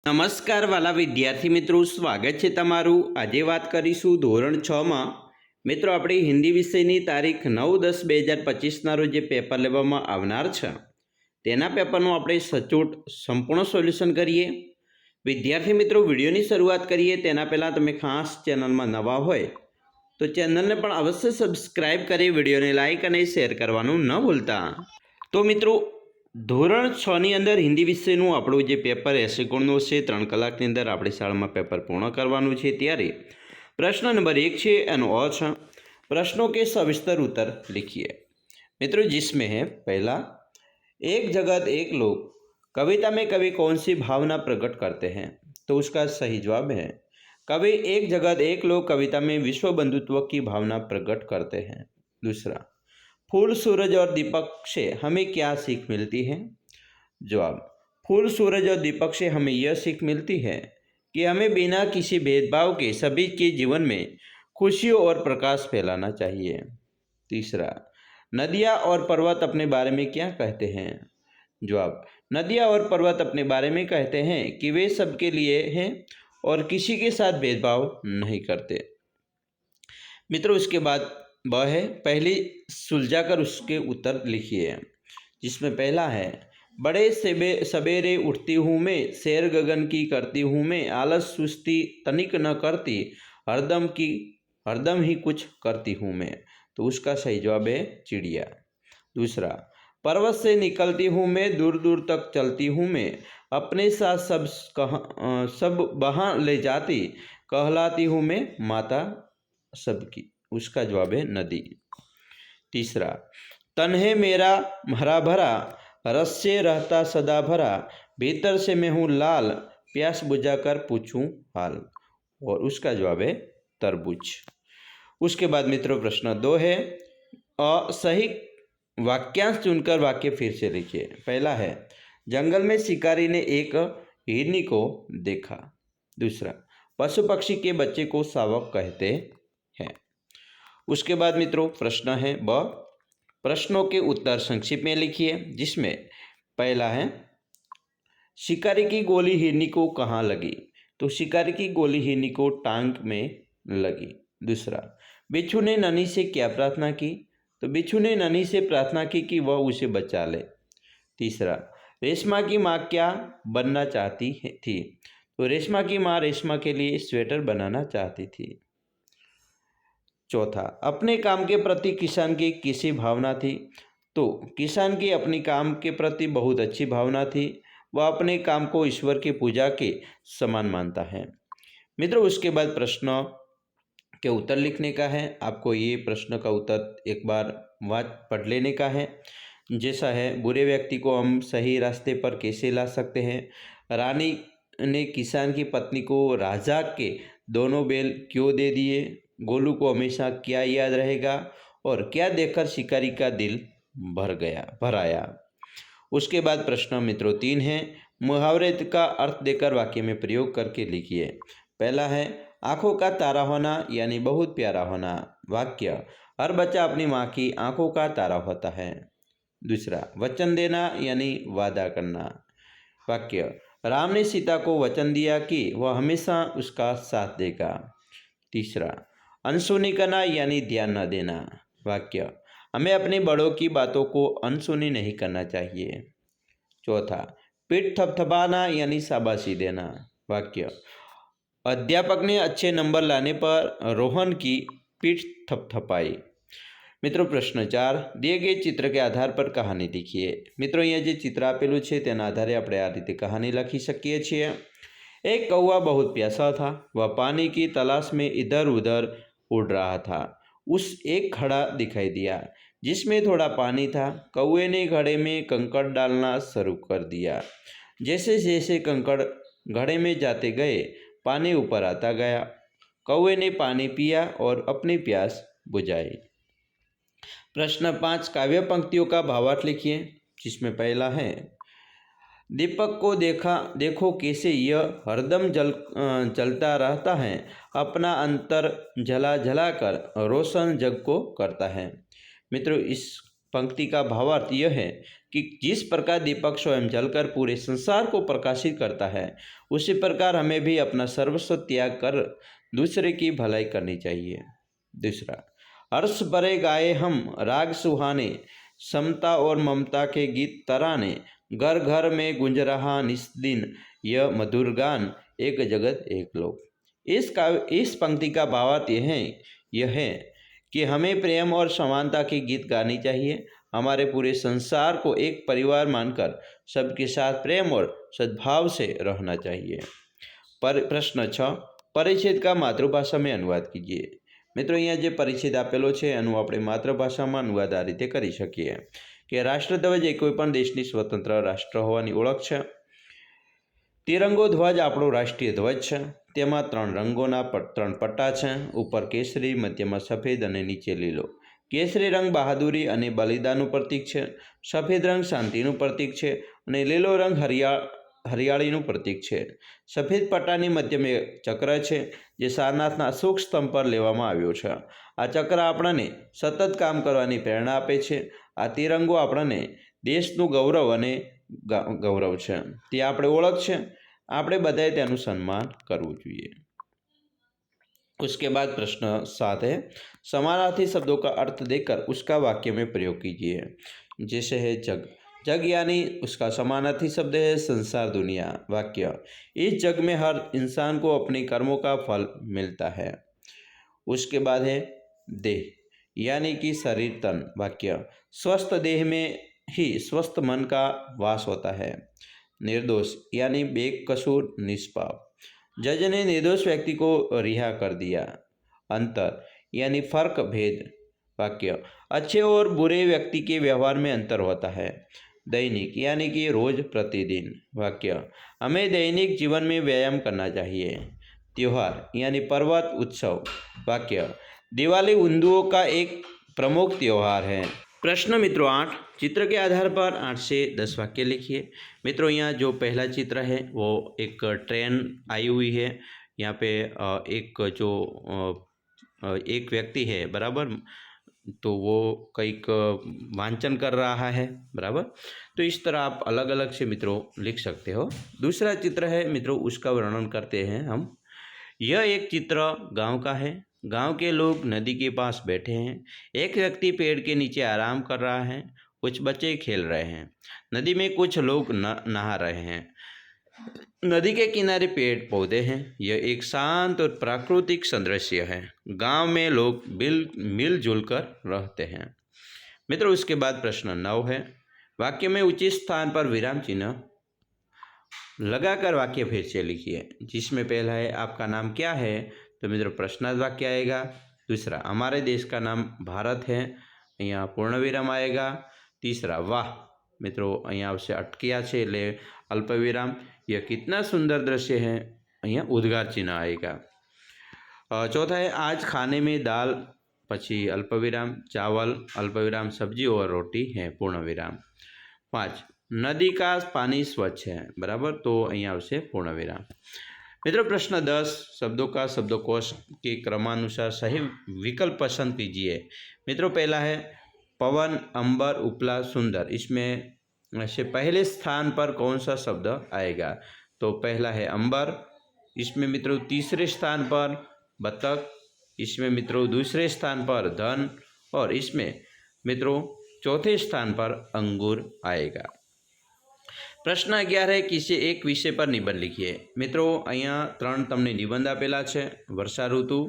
નમસ્કાર વાલા વિદ્યાર્થી મિત્રો, સ્વાગત છે તમારું। આજે વાત કરીશું ધોરણ 6માં મિત્રો આપણી હિન્દી વિષયની તારીખ 9/10/2025ના રોજ જે પેપર લેવામાં આવનાર છે તેના પેપરનું આપણે સચોટ સંપૂર્ણ સોલ્યુશન કરીએ। વિદ્યાર્થી મિત્રો, વિડીયોની શરૂઆત કરીએ તેના પહેલાં તમે ખાસ ચેનલમાં નવા હોય તો ચેનલને પણ અવશ્ય સબસ્ક્રાઈબ કરી વિડીયોને લાઇક અને શેર કરવાનું ન ભૂલતા। તો મિત્રો, ધોરણ 6ની અંદર હિન્દી વિષયનું આપણું જે પેપર 80 ગુણનું છે, 3 કલાકની અંદર આપણી શાળામાં પેપર પૂર્ણ કરવાનું છે। ત્યારે પ્રશ્ન નંબર 1 છે, એનો અ છે, प्रश्नों के सविस्तर उत्तर लिखिए। मित्रों, जिसमें है पहला, एक जगत एक लोग कविता में कवि कौन सी भावना प्रकट करते हैं? तो उसका सही जवाब है कवि एक जगत एक लोग कविता में विश्व बंधुत्व की भावना प्रकट करते हैं। दूसरा, फूल सूरज और दीपक से हमें क्या सीख मिलती है? जवाब, फूल सूरज और दीपक से हमें यह सीख मिलती है कि हमें बिना किसी भेदभाव के सभी के जीवन में खुशियों और प्रकाश फैलाना चाहिए। तीसरा, नदियाँ और पर्वत अपने बारे में क्या कहते हैं? जवाब, नदियाँ और पर्वत अपने बारे में कहते हैं कि वे सबके लिए हैं और किसी के साथ भेदभाव नहीं करते। मित्रों, उसके बाद वह है, पहली सुलझा कर उसके उत्तर लिखिए। जिसमें पहला है, बड़े सवेरे उठती हूँ मैं, सैर गगन की करती हूँ मैं, आलस सुस्ती तनिक न करती, हरदम ही कुछ करती हूँ मैं। तो उसका सही जवाब है चिड़िया। दूसरा, पर्वत से निकलती हूँ मैं, दूर दूर तक चलती हूँ मैं, अपने साथ सब बहा ले जाती, कहलाती हूँ मैं माता सबकी। उसका जवाब है नदी। तीसरा, तन है मेरा हरा भरा, रस से रहता सदा भरा, भीतर से मैं हूँ लाल, प्यास बुझाकर पूछूं हाल। और उसका जवाब है तरबूज। उसके बाद मित्रों प्रश्न 2 है, सही वाक्यांश चुनकर वाक्य फिर से लिखिए। पहला है, जंगल में शिकारी ने एक हिरनी को देखा। दूसरा, पशु पक्षी के बच्चे को शावक कहते हैं। उसके बाद मित्रों प्रश्न है ब, प्रश्नों के उत्तर संक्षिप्त में लिखिए। जिसमें पहला है, शिकारी की गोली हिरनी को कहाँ लगी? तो शिकारी की गोली हिरनी को टांग में लगी। दूसरा, बिच्छू ने ननी से क्या प्रार्थना की? तो बिच्छू ने ननी से प्रार्थना की कि वह उसे बचा ले। तीसरा, रेशमा की माँ क्या बनना चाहती थी? तो रेशमा की माँ रेशमा के लिए स्वेटर बनाना चाहती थी। चौथा, अपने काम के प्रति किसान की कैसी भावना थी? तो किसान की अपनी काम के प्रति बहुत अच्छी भावना थी, वह अपने काम को ईश्वर की पूजा के समान मानता है। मित्रों, उसके बाद प्रश्न के उत्तर लिखने का है। आपको ये प्रश्न का उत्तर एक बार पढ़ लेने का है। जैसा है, बुरे व्यक्ति को हम सही रास्ते पर कैसे ला सकते हैं? रानी ने किसान की पत्नी को राजा के दोनों बैल क्यों दे दिए? गोलू को हमेशा क्या याद रहेगा? और क्या देखकर शिकारी का दिल भर आया? उसके बाद प्रश्न मित्रों 3 है, मुहावरे का अर्थ देकर वाक्य में प्रयोग करके लिखिए। पहला है, आँखों का तारा होना यानी बहुत प्यारा होना। वाक्य, हर बच्चा अपनी माँ की आँखों का तारा होता है। दूसरा, वचन देना यानी वादा करना। वाक्य, राम ने सीता को वचन दिया कि वह हमेशा उसका साथ देगा। तीसरा, अनसुनी करना यानी ध्यान न देना। वाक्य, हमें अपने बड़ों की बातों को अनसुनी नहीं करना चाहिए। चौथा, पीठ थपथपाना यानी शाबाशी देना। वाक्य, अध्यापक ने अच्छे नंबर लाने पर रोहन की पीठ थपथपाई। मित्रों प्रश्न 4, दिए गए चित्र के आधार पर कहानी लिखिए। मित्रों, ये जो चित्र आपेલું છે તેના આધારે આપણે આ રીતે कहानी લખી શકીએ છીએ। एक कौवा बहुत प्यासा था, वह पानी की तलाश में इधर उधर उड़ रहा था। उस एक घड़ा दिखाई दिया जिसमें थोड़ा पानी था। कौवे ने घड़े में कंकड़ डालना शुरू कर दिया। जैसे जैसे कंकड़ घड़े में जाते गए, पानी ऊपर आता गया। कौवे ने पानी पिया और अपनी प्यास बुझाई। प्रश्न 5, काव्य पंक्तियों का भावार्थ लिखिए। जिसमें पहला है, दीपक को देखो कैसे यह हरदम जलता रहता है, अपना अंतर जला जला कर रोशन जग को करता है। मित्रों, इस पंक्ति का भावार्थ यह है कि जिस प्रकार दीपक स्वयं जलकर पूरे संसार को प्रकाशित करता है, उसी प्रकार हमें भी अपना सर्वस्व त्याग कर दूसरे की भलाई करनी चाहिए। दूसरा, हर्ष भरे गाए हम राग सुहाने, समता और ममता के गीत तराने, घर घर में गुंज रहा निस्दिन यह मधुर गान, एक जगत एक लोक। इस पंक्ति का भावार्थ यह है कि हमें प्रेम और समानता के गीत गाने चाहिए। हमारे पूरे संसार को एक परिवार मानकर सबके साथ प्रेम और सद्भाव से रहना चाहिए। प्रश्न 6, परिच्छेद का मातृभाषा में अनुवाद कीजिए। मित्रों, अहींया जे परिच्छेद आपेलो छे एनुं आपणे मातृभाषामां अनुवाद आ रीते करी शकीए कि राष्ट्रध्वज ए कोईपण देशनी स्वतंत्र राष्ट्र होवानी ओळख छे। तिरंगो ध्वज આપણો રાષ્ટ્રીય ધ્વજ છે। તેમાં 3 રંગોના 3 પટ્ટા છે। ઉપર કેસરી, મધ્યમાં સફેદ અને નીચે લીલો। કેસરી રંગ બહાદુરી અને બલિદાનનું પ્રતીક છે, સફેદ રંગ શાંતિનું પ્રતીક છે અને લીલો રંગ હરિયાળીનું પ્રતીક છે। સફેદ પટ્ટાની મધ્યમાં ચક્ર છે જે સારનાથના અશોક સ્તંભ પર લેવામાં આવ્યો છે। આ ચક્ર આપણને સતત કામ કરવાની પ્રેરણા આપે છે। આ તિરંગો આપણને દેશનું ગૌરવ અને ગૌરવ છે, તે આપણે ઓળખ છે। આપણે બધાએ તેનું સન્માન કરવું જોઈએ। उसके बाद प्रश्न 7 है, समानार्थी शब्दों का अर्थ देकर उसका वाक्य में प्रयोग कीजिए। जैसे है जग, जग यानी उसका समानार्थी शब्द है संसार दुनिया। वाक्य, इस जग में हर इंसान को अपने कर्मों का फल मिलता है। उसके बाद है देह यानी कि शरीर तन। वाक्य, स्वस्थ देह में ही स्वस्थ मन का वास होता है। निर्दोष यानी बेकसूर निष्पाप, जज ने निर्दोष व्यक्ति को रिहा कर दिया। अंतर यानी फर्क भेद। वाक्य, अच्छे और बुरे व्यक्ति के व्यवहार में अंतर होता है। दैनिक यानी कि रोज प्रतिदिन। वाक्य, हमें दैनिक जीवन में व्यायाम करना चाहिए। त्योहार यानी पर्वत उत्सव। वाक्य, दिवाली हिंदुओं का एक प्रमुख त्यौहार है। प्रश्न मित्रों 8, चित्र के आधार पर 8 से 10 वाक्य लिखिए। मित्रों, यहाँ जो पहला चित्र है वो एक ट्रेन आई हुई है। यहाँ पे एक व्यक्ति है, बराबर, तो वो कईक वांचन कर रहा है, बराबर। तो इस तरह आप अलग अलग से मित्रों लिख सकते हो। दूसरा चित्र है मित्रों, उसका वर्णन करते हैं हम। यह एक चित्र गांव का है। गांव के लोग नदी के पास बैठे हैं। एक व्यक्ति पेड़ के नीचे आराम कर रहा है। कुछ बच्चे खेल रहे हैं। नदी में कुछ लोग नहा रहे हैं। नदी के किनारे पेड़ पौधे हैं। यह एक शांत और प्राकृतिक दृश्य है। गांव में लोग मिलजुल कर रहते हैं। मित्रों, उसके बाद प्रश्न 9 है, वाक्य में उचित स्थान पर विराम चिन्ह लगाकर वाक्य फिर से लिखिए। जिसमें पहला है आपका नाम क्या है, तो मित्रों प्रश्नार्थ वाक्य आएगा। दूसरा, हमारे देश का नाम भारत है, यहाँ पूर्ण विराम आएगा। तीसरा, वाह, मित्रों अहीं आवशे अटक्या छे एटले अल्पविराम। यह कितना सुंदर दृश्य है, अहीं उद्गार चिन्ह आएगा। चौथा है आज खाने में दाल, पछी अल्पविराम, चावल, अल्पविराम, सब्जी और रोटी है, पूर्ण विराम। 5, नदी का पानी स्वच्छ है, बराबर, तो अहीं आवशे पूर्ण विराम। मित्रों प्रश्न 10, शब्दों का शब्दकोश के क्रमानुसार सही विकल्प पसंद कीजिए। मित्रों पहला है पवन, अंबर, उपला, सुंदर। इसमें से पहले स्थान पर कौन सा शब्द आएगा, तो पहला है अंबर। इसमें मित्रों तीसरे स्थान पर बतख। इसमें मित्रों दूसरे स्थान पर धन और इसमें मित्रों चौथे स्थान पर अंगूर आएगा। प्रश्न 11 है, किसी एक विषय पर निबंध लिखिए। मित्रों अहींया 3 तमने निबंध आपेला छे, वर्षा ऋतु,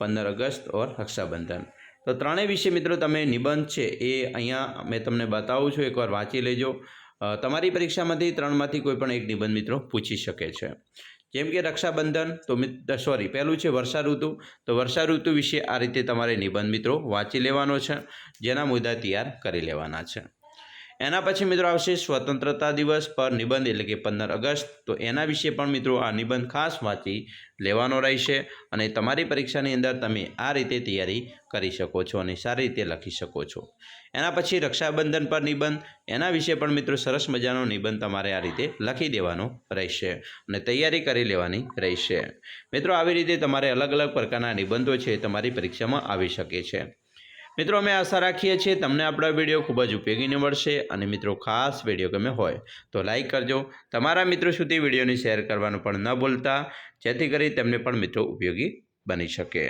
15 अगस्त और रक्षाबंधन। तो 3 विषय मित्रों तमे निबंध छे ए अहींया मैं तमने बतावुं छुं, एकवार वांची लेजो। तमारी परीक्षामांथी 3 मांथी कोईपण एक निबंध मित्रों पूछी शके छे। जेम के रक्षाबंधन, तो पहलू है वर्षा ऋतु। तो वर्षा ऋतु विषे आ रीते तमारे निबंध मित्रों वांची लेवानो छे, जेना मुद्दा तैयार करी लेवाना छे। एना पछी मित्रों आवशे स्वतंत्रता दिवस पर निबंध एटले के 15 अगस्त। तो एना विषे पण मित्रों आ निबंध खास वांची लेवानो रहेशे अने तमारी परीक्षानी अंदर तमे आ रीते तैयारी करी शको छो अने सारी रीते लखी शको छो। एना पछी रक्षाबंधन पर निबंध, एना विषे पण मित्रों सरस मजानो निबंध तमारे आ रीते लखी देवानो रहेशे अने तैयारी करी लेवानी रहेशे। मित्रों आवी रीते तमारे अलग अलग प्रकारना निबंधो छे तमारी परीक्षामां आवी शके छे। મિત્રો અમે આશા રાખીએ છીએ તમને આપણો વિડીયો ખૂબ જ ઉપયોગી નીવડશે અને મિત્રો ખાસ વિડીયો ગમે હોય તો લાઈક કરજો, તમારા મિત્રો સુધી વિડીયોને શેર કરવાનું પણ ન ભૂલતા, જેથી કરી તેમને પણ મિત્રો ઉપયોગી બની શકે।